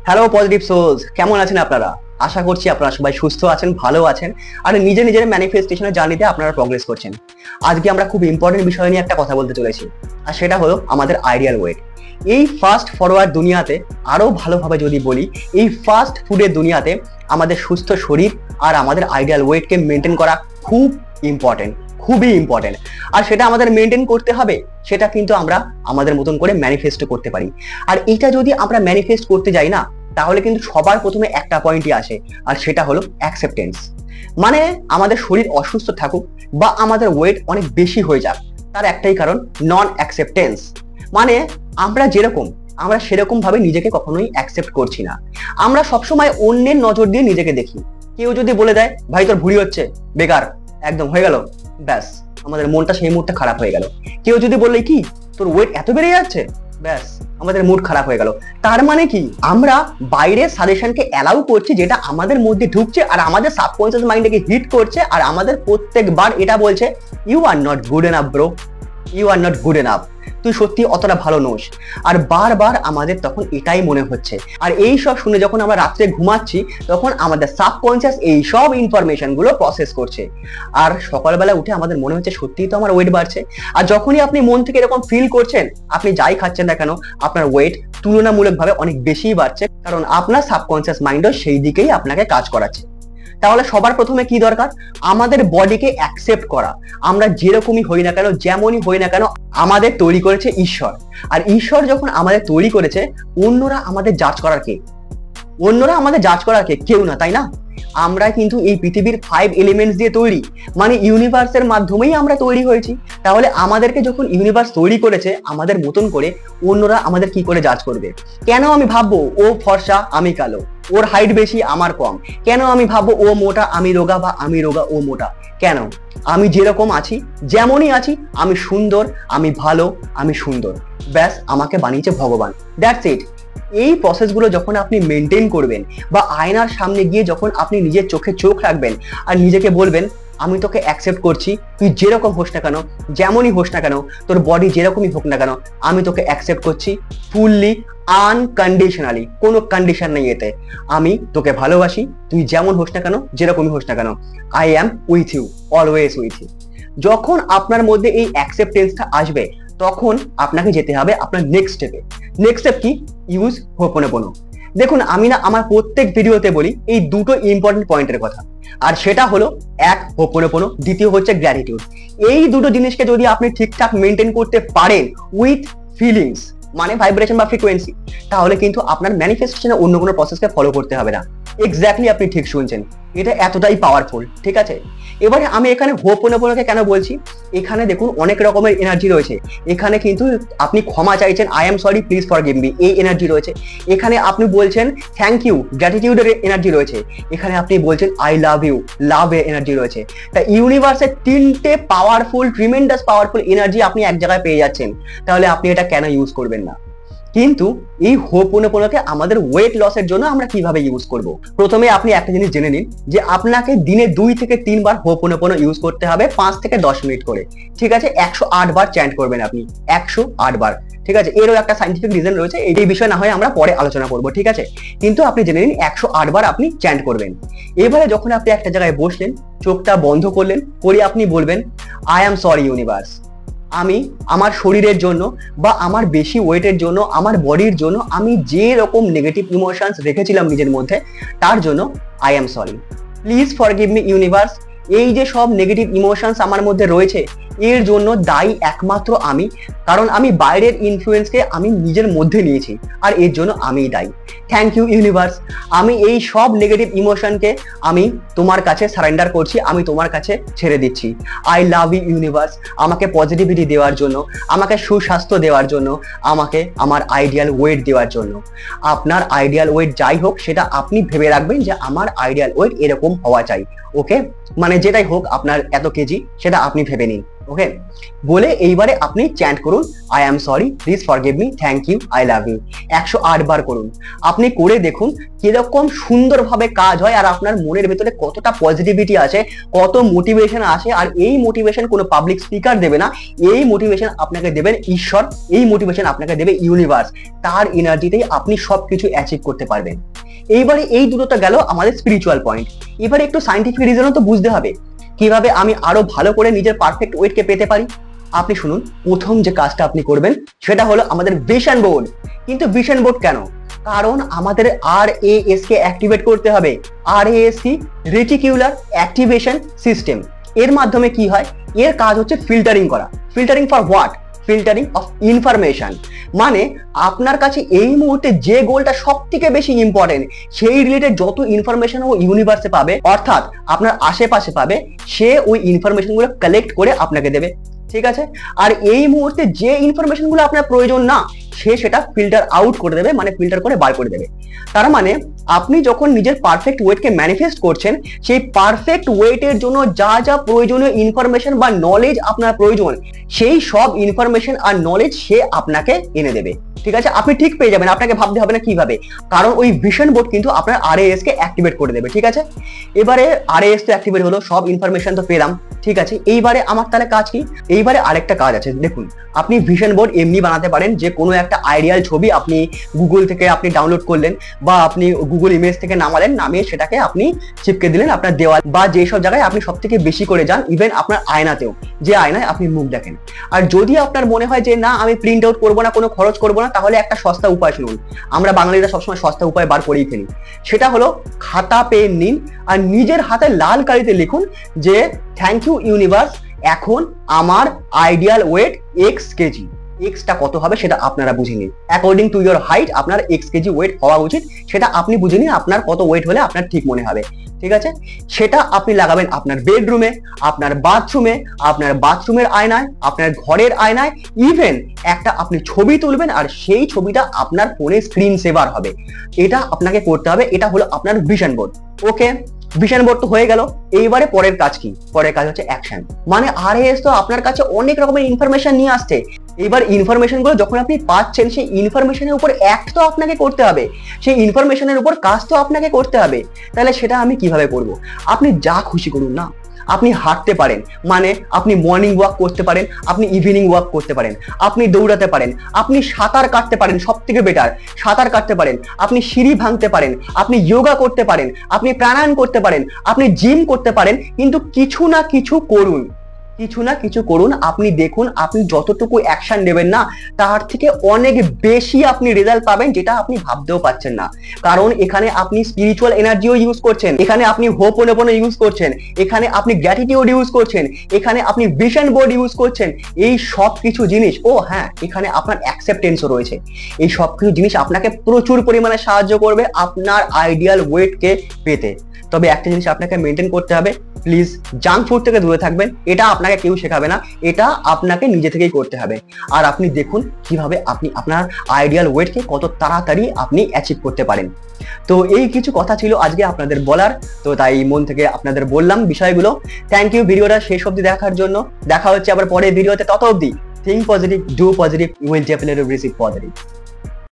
Hello positive sols, কেমন আছেন আপনারা? আশা করছি আপনারা সবাই সুস্থ আছেন, ভালো আছেন আর নিজের নিজের ম্যানিফেস্টেশনের জার্নিতে আপনারা প্রগ্রেস করছেন। আজকে আমরা খুব ইম্পর্টেন্ট বিষয় নিয়ে একটা কথা বলতে চলেছি, আর সেটা হলো আমাদের আইডিয়াল ওয়েট। এই ফাস্ট ফরওয়ার্ড দুনিয়াতে আরো ভালোভাবে যদি বলি, এই ফাস্ট ফুডের দুনিয়াতে আমাদের সুস্থ শরীর আর আমাদের আইডিয়াল ওয়েটকে মেনটেন করা খুব ইম্পর্টেন্ট, খুবই ইম্পর্টেন্ট। আর সেটা আমাদের মেনটেন করতে হবে, সেটা কিন্তু আমরা আমাদের মতন করে ম্যানিফেস্ট করতে পারি। আর এটা যদি আমরা ম্যানিফেস্ট করতে যাই না, তাহলে কিন্তু সবার প্রথমে একটা পয়েন্টই আসে, আর সেটা হলো অ্যাকসেপ্টেন্স। মানে আমাদের শরীর অসুস্থ থাকুক বা আমাদের ওয়েট অনেক বেশি হয়ে যাক, তার একটাই কারণ, নন অ্যাকসেপ্টেন্স। মানে আমরা যেরকম আমরা সেরকম ভাবে নিজেকে কখনোই অ্যাকসেপ্ট করছি না। আমরা সবসময় অন্যের নজর দিয়ে নিজেকে দেখি। কেউ যদি বলে দেয় ভাই তোর ভুঁড়ি হচ্ছে, বেকার, একদম হয়ে গেল, ব্যাস আমাদের মনটা সেই মুহূর্তে খারাপ হয়ে গেল। কেউ যদি বললে কি তোর ওয়েট এত বেড়ে যাচ্ছে, ব্যাস আমাদের মুড খারাপ হয়ে গেল। তার মানে কি, আমরা বাইরের সাজেশনকে অ্যালাউ করছি, যেটা আমাদের মধ্যে ঢুকছে আর আমাদের সাবকনসিয়াস মাইন্ডকে হিট করছে, আর আমাদের প্রত্যেকবার এটা বলছে you are not good enough bro, you are not good enough, তুই সত্যি অতটা ভালো নোস। আর বারবার আমাদের তখন এটাই মনে হচ্ছে। আর এই সব শুনে যখন আমরা রাত্রে ঘুমাচ্ছি, তখন আমাদের সাবকনসিয়াস এই সব ইনফরমেশন গুলো প্রসেস করছে। আর সকালবেলা উঠে আমাদের মনে হচ্ছে সত্যিই তো আমার ওয়েট বাড়ছে। আর যখনই আপনি মন থেকে এরকম ফিল করছেন, আপনি যাই খাচ্ছেন না কেন, আপনার ওয়েট তুলনামূলকভাবে অনেক বেশিই বাড়ছে, কারণ আপনার সাবকনসিয়াস মাইন্ডও সেই দিকেই আপনাকে কাজ করাচ্ছে। তাহলে সবার প্রথমে কি দরকার? আমাদের বডিকে অ্যাকসেপ্ট করা। আমরা যেরকমই হই না কেন, যেমনই হই না কেন, আমাদের তৈরি করেছে ঈশ্বর। আর ঈশ্বর যখন আমাদের তৈরি করেছে, অন্যরা আমাদের জাজ করার কে? অন্যরা আমাদের জাজ করার কে? কেউ না, তাই না? আমরা কিন্তু এই পৃথিবীর 5 এলিমেন্টস দিয়ে তৈরি, মানে ইউনিভার্সের মাধ্যমেই আমরা তৈরি হয়েছি। তাহলে আমাদেরকে যখন ইউনিভার্স তৈরি করেছে আমাদের মতন করে, অন্যরা আমাদের কি করে জাজ করবে? কেন আমি ভাববো ও ফর্সা আমি কালো, ওর হাইট বেশি আমার কম? কেন আমি ভাববো ও মোটা আমি রোগা, বা আমি রোগা ও মোটা? কেন? আমি যেরকম আছি, যেমনই আছি, আমি সুন্দর, আমি ভালো, আমি সুন্দর, ব্যাস আমাকে বানিয়েছে ভগবান, দ্যাটস ইট। এই প্রসেসগুলো যখন আপনি মেনটেন করবেন, বা আয়নার সামনে গিয়ে যখন আপনি নিজের চোখে চোখ রাখবেন আর নিজেকে বলবেন আমি তোকে অ্যাকসেপ্ট করছি, তুই যেরকম হোস না কেন, যেমনই হোস না কেন, তোর বডি যেরকমই হোক না কেন, আমি তোকে অ্যাকসেপ্ট করছি ফুললি, আনকন্ডিশনালি, কোনো কন্ডিশন নেই এতে। আমি তোকে ভালোবাসি, তুই যেমন হোস না কেন, যেরকমই হোস না কেন, I am with you, always with you. যখন আপনার মধ্যে এই অ্যাকসেপ্টেন্সটা আসবে, তখন আপনাকে যেতে হবে আপনার নেক্সট স্টেপে। নেক্সট স্টেপ কি? ইউজ হোপোনোপোনো। দেখুন, আমি না আমার প্রত্যেক ভিডিওতে বলি এই দুটো ইম্পর্টেন্ট পয়েন্টের কথা, আর সেটা হলো এক হোপোনোপোনো, দ্বিতীয় হচ্ছে গ্র্যাটিটিউড। এই দুটো জিনিসকে যদি আপনি ঠিকঠাক মেনটেন করতে পারেন উইথ ফিলিংস, মানে ভাইব্রেশন বা ফ্রিকোয়েন্সি, তাহলে কিন্তু আপনার ম্যানিফেস্টেশনে অন্য কোনো প্রসেসকে ফলো করতে হবে না। এক্স্যাক্টলি, আপনি ঠিক শুনছেন, এটা এতটাই পাওয়ারফুল, ঠিক আছে? এবারে আমি এখানে হোপোনোপোনোকে কেন বলছি, এখানে দেখুন অনেক রকমের এনার্জি রয়েছে। এখানে কিন্তু আপনি ক্ষমা চাইছেন, I am sorry, please forgive me, এই এনার্জি রয়েছে। এখানে আপনি বলছেন থ্যাংক ইউ, গ্র্যাটিটিউডের এনার্জি রয়েছে। এখানে আপনি বলছেন আই লাভ ইউ, লাভ এর এনার্জি রয়েছে। তা ইউনিভার্সের তিনটে পাওয়ারফুল, ট্রিমেন্ডাস পাওয়ারফুল এনার্জি আপনি এক জায়গায় পেয়ে যাচ্ছেন, তাহলে আপনি এটা কেন ইউজ করবেন না? কিন্তু এই হোপোনোপোনোকে আমাদের ওয়েট লসের জন্য আমরা কিভাবে ইউজ করব? প্রথমে আপনি একটা জিনিস জেনে নিন, যে আপনাকে দিনে 2 থেকে 3 বার হোপোনোপোনো ইউজ করতে হবে, 5 থেকে 10 মিনিট করে, ঠিক আছে? 108 বার চ্যান্ট করবেন আপনি, 108 বার, ঠিক আছে? এরও একটা সাইন্টিফিক রিজন রয়েছে, এই বিষয় না হয় আমরা পরে আলোচনা করব, ঠিক আছে? কিন্তু আপনি জেনে নিন 108 বার আপনি চ্যান্ট করবেন। এবারে যখন আপনি একটা জায়গায় বসলেন, চোখটা বন্ধ করলেন, করে আপনি বলবেন আই অ্যাম সরি ইউনিভার্স, আমি আমার শরীরের জন্য বা আমার বেশি ওয়েটের জন্য, আমার বডির জন্য আমি যে রকম নেগেটিভ ইমোশনস রেখেছিলাম নিজের মধ্যে, তার জন্য I am sorry, please forgive me universe. এই যে সব নেগেটিভ ইমোশনস আমার মধ্যে রয়েছে, এর জন্য দায়ী একমাত্র আমি, কারণ আমি বাইরের ইনফ্লুয়েন্সকে আমি নিজের মধ্যে নিয়েছি, আর এর জন্য আমিই দায়ী। থ্যাংক ইউ ইউনিভার্স, আমি এই সব নেগেটিভ ইমোশনকে আমি তোমার কাছে সারেন্ডার করছি, আমি তোমার কাছে ছেড়ে দিচ্ছি। আই লাভ ইউ ইউনিভার্স, আমাকে পজিটিভিটি দেওয়ার জন্য, আমাকে সুস্বাস্থ্য দেওয়ার জন্য, আমাকে আমার আইডিয়াল ওয়েট দেওয়ার জন্য। আপনার আইডিয়াল ওয়েট যাই হোক, সেটা আপনি ভেবে রাখবেন যে আমার আইডিয়াল ওয়েট এরকম হওয়া চাই, ওকে? মানে মানে যেটাই হোক আপনার এত কেজি, সেটা আপনি ভেবে নিন। ওকে, বলে এইবারে আপনি চ্যান্ট করুন, I am sorry, please forgive me, thank you, I love you, 108 বার করুন। আপনি করে দেখুন কিরকম সুন্দরভাবে কাজ হয়, আর আপনার মনের ভেতরে কতটা পজিটিভিটি আছে, কত মোটিভেশন আসে। আর এই মোটিভেশন কোনো পাবলিক স্পিকার দেবে না, এই মোটিভেশন আপনাকে দেবেন ঈশ্বর, এই মোটিভেশন আপনাকে দেবে ইউনিভার্স। তার এনার্জিতেই আপনি সবকিছু অ্যাচিভ করতে পারবেন। এইবারে এই দুটোটা গেল আমাদের স্পিরিচুয়াল পয়েন্ট। এবারে একটু সায়েন্টিফিক রিজনও তো বুঝতে হবে, কিভাবে আমি আরো ভালো করে নিজের পারফেক্ট ওয়েটকে পেতে পারি। আপনি শুনুন, প্রথম যে কাজটা আপনি করবেন সেটা হলো আমাদের ভিশন বোর্ড। কিন্তু ভিশন বোর্ড কেন? কারণ আমাদের RAS কে অ্যাক্টিভেট করতে হবে। RAS কি? Reticular activation system. এর মাধ্যমে কি হয়? এর কাজ হচ্ছে ফিল্টারিং করা। Filtering for what? Filtering of information. মানে আপনার কাছে এই মুহূর্তে যে গোলটা সব থেকে বেশি ইম্পর্টেন্ট, সেই রিলেটেড যত ইনফরমেশন ও ইউনিভার্সে পাবে, অর্থাৎ আপনার আশেপাশে পাবে, সে ওই ইনফরমেশন গুলো কালেক্ট করে আপনাকে দেবে। ঠিক আছে? আর এই মুহূর্তে যে ইনফরমেশন গুলো আপনার প্রয়োজন না, সে সেটা ফিল্টার আউট করে দেবে, মানে ফিল্টার করে বার করে দেবে। তার মানে আপনি যখন নিজের পারফেক্ট ওয়েটকে ম্যানিফেস্ট করছেন, সেই পারফেক্ট ওয়েটের জন্য যা যা প্রয়োজনীয় ইনফরমেশন বা নলেজ আপনার প্রয়োজন, সেই সব ইনফরমেশন আর নলেজ সে আপনাকে এনে দেবে। ঠিক আছে? আপনি ঠিক পেয়ে যাবেন, আপনাকে ভাবতে হবে না কিভাবে, কারণ ওই ভিশন বোর্ড কিন্তু আপনার RAS কে অ্যাক্টিভেট করে দেবে। ঠিক আছে? এবারে RAS তো অ্যাক্টিভেট হলো, সব ইনফরমেশন তো পেলাম। ঠিক আছে, এইবারে আমার তাহলে কাজ কি? এইবারে আরেকটা কাজ আছে। দেখুন, আপনি ভিশন বোর্ড এমনি বানাতে পারেন যে কোনো একটা আইডিয়াল ছবি আপনি গুগল থেকে আপনি ডাউনলোড করলেন, বা আপনি গুগল ইমেজ থেকে নামালেন, নামিয়ে সেটাকে আপনি চিপকে দিলেন আপনার দেওয়াল বা যেসব জায়গায় আপনি সব থেকে বেশি করে যান, ইভেন আপনার আয়নাতেও, যে আয়নায় আপনি মুখ দেখেন। আর যদি আপনার মনে হয় যে না, আমি প্রিন্ট আউট করবো না, কোনো খরচ করবো না, তাহলে একটা সস্তা উপায় শুনুন। আমরা বাঙালিরা সবসময় সস্তা উপায় বার করেই ফেলি। সেটা হলো খাতা পেন নিন, আর নিজের হাতে লাল কালিতে লিখুন যে থ্যাংক ইউ ইউনিভার্স, এখন আমার ideal weight x KG. Extra কত হবে সেটা আপনারা বুঝে নিন। অ্যাকর্ডিং টু ইয়োর হাইট আপনার x কেজি ওয়েট হওয়া উচিত, সেটা আপনি বুঝে নিন আপনার কত ওয়েট হলে আপনার ঠিক মনে হবে। ঠিক আছে? সেটা আপনি লাগাবেন আপনার বেডরুমে, আপনার বাথরুমে, আপনার বাথরুমের আয়নায়, আপনার ঘরের আয়নায়, ইভেন একটা আপনি ছবি তুলবেন, আর সেই ছবিটা আপনার ফোনে স্ক্রিন সেভার হবে। এটা আপনাকে করতে হবে। এটা হলো আপনার ভিশন বোর্ড। ওকে, ভিশন বোর্ড তো হয়ে গেল। এইবারে পরের কাজ কি? পরের কাজ হচ্ছে অ্যাকশন। মানে RAS তো আপনার কাছে অনেক রকমের ইনফরমেশন নিয়ে আসছে। এবার ইনফরমেশন গুলো যখন আপনি পাচ্ছেন, সেই ইনফরমেশনের উপর অ্যাক্ট তো আপনাকে করতে হবে, সেই ইনফরমেশনের উপর কাজ তো আপনাকে করতে হবে। তাহলে সেটা আমি কিভাবে করব? আপনি যা খুশি করুন না। আপনি হাঁটতে পারেন, মানে আপনি মর্নিং ওয়াক করতে পারেন, আপনি ইভিনিং ওয়াক করতে পারেন, আপনি দৌড়াতে পারেন, আপনি সাঁতার কাটতে পারেন, সব থেকে বেটার সাঁতার কাটতে পারেন, আপনি সিঁড়ি ভাঙতে পারেন, আপনি যোগা করতে পারেন, আপনি প্রাণায়াম করতে পারেন, আপনি জিম করতে পারেন। কিন্তু কিছু না কিছু করুন, কিছু না কিছু করুন। আপনি দেখুন, আপনি যতটুকু অ্যাকশন নেবেন না, তার থেকে অনেক বেশি আপনি রেজাল্ট পাবেন, যেটা আপনি ভাবতেও পাচ্ছেন না। কারণ এখানে আপনি স্পিরিচুয়াল এনার্জিও ইউজ করছেন, এখানে আপনি হোপোনোপোনো ইউজ করছেন, এখানে আপনি গ্র্যাটিটিউড ইউজ করছেন, এখানে আপনি ভিশন বোর্ড ইউজ করছেন। এই সব কিছু জিনিস, ও হ্যাঁ, এখানে আপনার অ্যাকসেপ্টেন্সও রয়েছে। এই সব কিছু জিনিস আপনাকে প্রচুর পরিমাণে সাহায্য করবে আপনার আইডিয়াল ওয়েটকে পেতে। তবে একটা জিনিস আপনাকে মেনটেন করতে হবে, প্লিজ জাঙ্ক ফুড থেকে দূরে থাকবেন। এটা আপনাকে কেউ শেখাবে না, এটা আপনাকে নিজে থেকেই করতে হবে। আর আপনি দেখুন কিভাবে আপনি আপনার আইডিয়াল ওয়েটকে কত তাড়াতাড়ি আপনি অ্যাচিভ করতে পারেন। তো এই কিছু কথা ছিল আজকে আপনাদের বলার, তো তাই মন থেকে আপনাদের বললাম বিষয়গুলো। থ্যাংক ইউ ভিডিওটা শেষ অবধি দেখার জন্য। দেখা হচ্ছে আবার পরের ভিডিওতে। তত অবধি think positive, do positive, will definitely receive positive.